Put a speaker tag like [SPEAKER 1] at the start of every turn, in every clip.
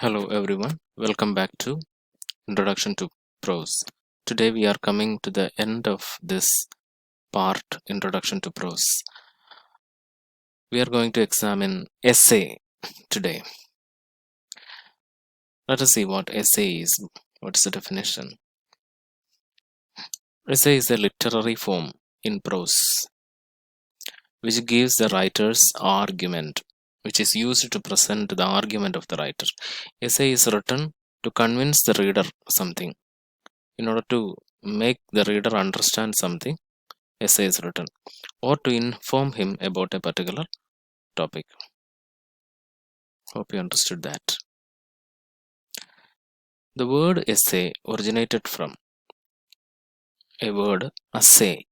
[SPEAKER 1] Hello everyone, welcome back to Introduction to Prose. Today we are coming to the end of this part, Introduction to Prose. We are going to examine essay today. Let us see what essay is. What is the definition? Essay is a literary form in prose which gives the writer's argument, which is used to present the argument of the writer. Essay is written to convince the reader something. In order to make the reader understand something, essay is written, or to inform him about a particular topic. Hope you understood that. The word essay originated from a word assay,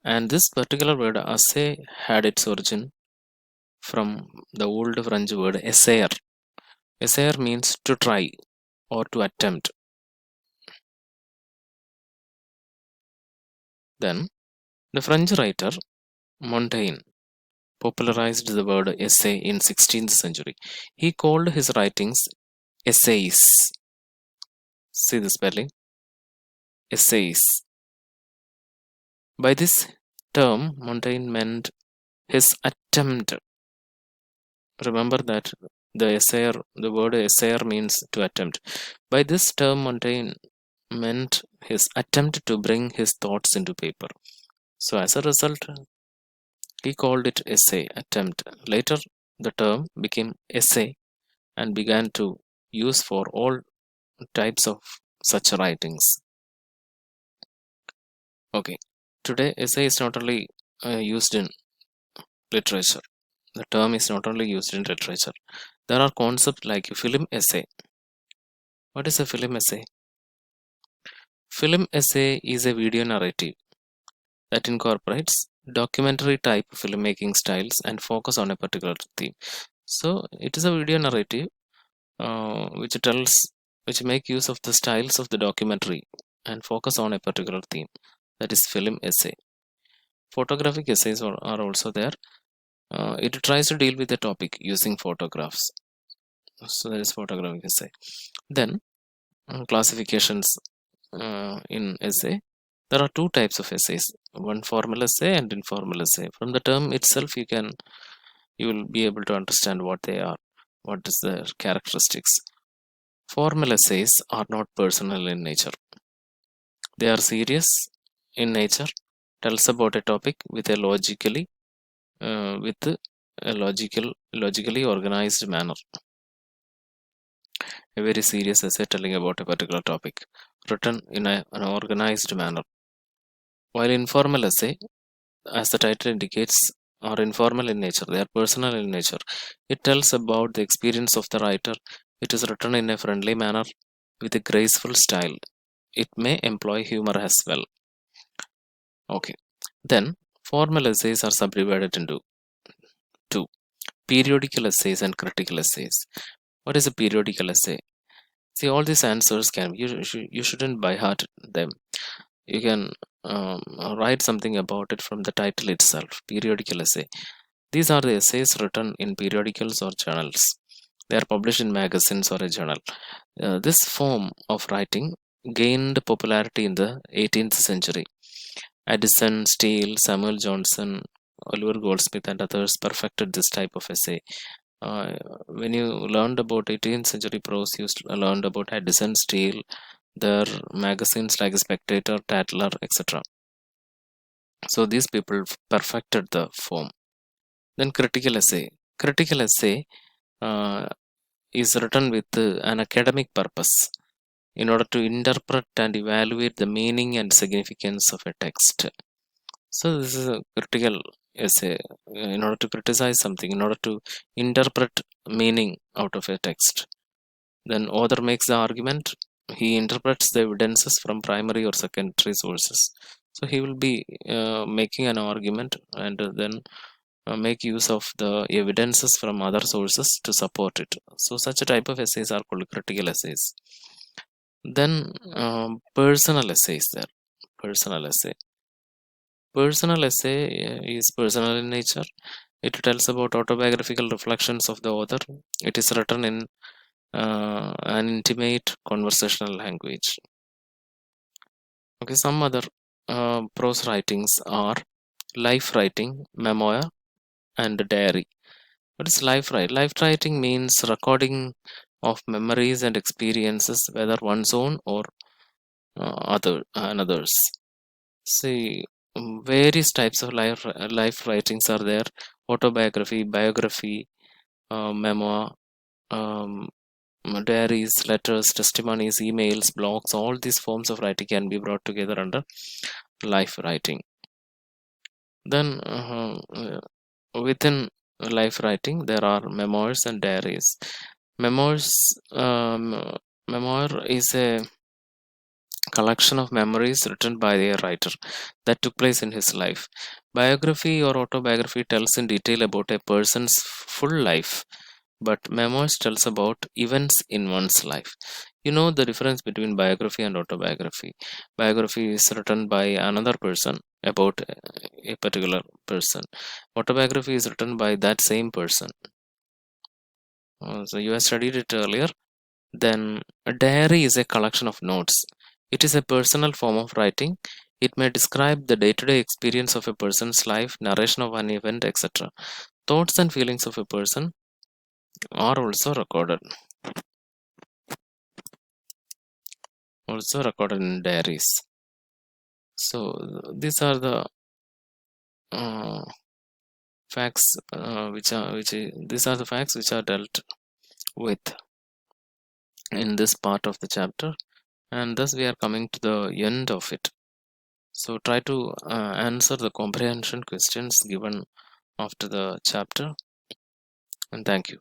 [SPEAKER 1] and this particular word assay had its origin from the old French word essayer. Essayer means to try or to attempt. Then the French writer Montaigne popularized the word essay in 16th century. He called his writings essays. See the spelling? Essays. By this term, Montaigne meant his attempt. Remember that the word essayer means to attempt. By this term, Montaigne meant his attempt to bring his thoughts into paper. So, as a result, he called it essay, attempt. Later, the term became essay and began to use for all types of such writings. Okay, today essay is not only used in literature. The term is not only used in literature. There are concepts like film essay. What is a film essay? Film essay is a video narrative that incorporates documentary type filmmaking styles and focus on a particular theme. So it is a video narrative which make use of the styles of the documentary and focus on a particular theme. That is film essay. Photographic essays are also there. It tries to deal with the topic using photographs. So that is photographic essay. Then classifications in essay. There are two types of essays: one formal essay and informal essay. From the term itself, you will be able to understand what they are, what is their characteristics. Formal essays are not personal in nature. They are serious in nature, tells about a topic with a logically organized manner. A very serious essay telling about a particular topic, written in an organized manner. While informal essay, as the title indicates, are informal in nature, they are personal in nature. It tells about the experience of the writer. It is written in a friendly manner with a graceful style. It may employ humor as well. Okay. Then, formal essays are subdivided into two: periodical essays and critical essays. What is a periodical essay? See, all these answers you shouldn't by heart them. You can write something about it from the title itself. Periodical essay. These are the essays written in periodicals or journals. They are published in magazines or a journal. This form of writing gained popularity in the 18th century. Addison, Steele, Samuel Johnson, Oliver Goldsmith, and others perfected this type of essay. When you learned about 18th century prose, you learned about Addison, Steele, their magazines like Spectator, Tatler, etc. So these people perfected the form. Then critical essay. Critical essay is written with an academic purpose in order to interpret and evaluate the meaning and significance of a text. So this is a critical essay in order to criticize something, in order to interpret meaning out of a text. Then author makes the argument. He interprets the evidences from primary or secondary sources. So he will be making an argument and then make use of the evidences from other sources to support it. So such a type of essays are called critical essays. Then personal essays there. Personal essay. Personal essay is personal in nature. It tells about autobiographical reflections of the author. It is written in an intimate conversational language. Okay, some other prose writings are life writing, memoir, and diary. What is life writing? Life writing means recording of memories and experiences, whether one's own or other another's. See, various types of life writings are there: autobiography, biography, memoir, um, diaries, letters, testimonies, emails, blogs. All these forms of writing can be brought together under life writing. Then, within life writing, there are memoirs and diaries. Memoirs, memoir is a collection of memories written by a writer that took place in his life. Biography or autobiography tells in detail about a person's full life, but memoirs tells about events in one's life. You know the difference between biography and autobiography. Biography is written by another person about a particular person. Autobiography is written by that same person. So you have studied it earlier. Then a diary is a collection of notes. It is a personal form of writing. It may describe the day-to-day experience of a person's life, narration of an event, etc. Thoughts and feelings of a person are also recorded in diaries. So these are the uh, facts these are the facts which are dealt with in this part of the chapter, and thus we are coming to the end of it. So try to answer the comprehension questions given after the chapter, and thank you.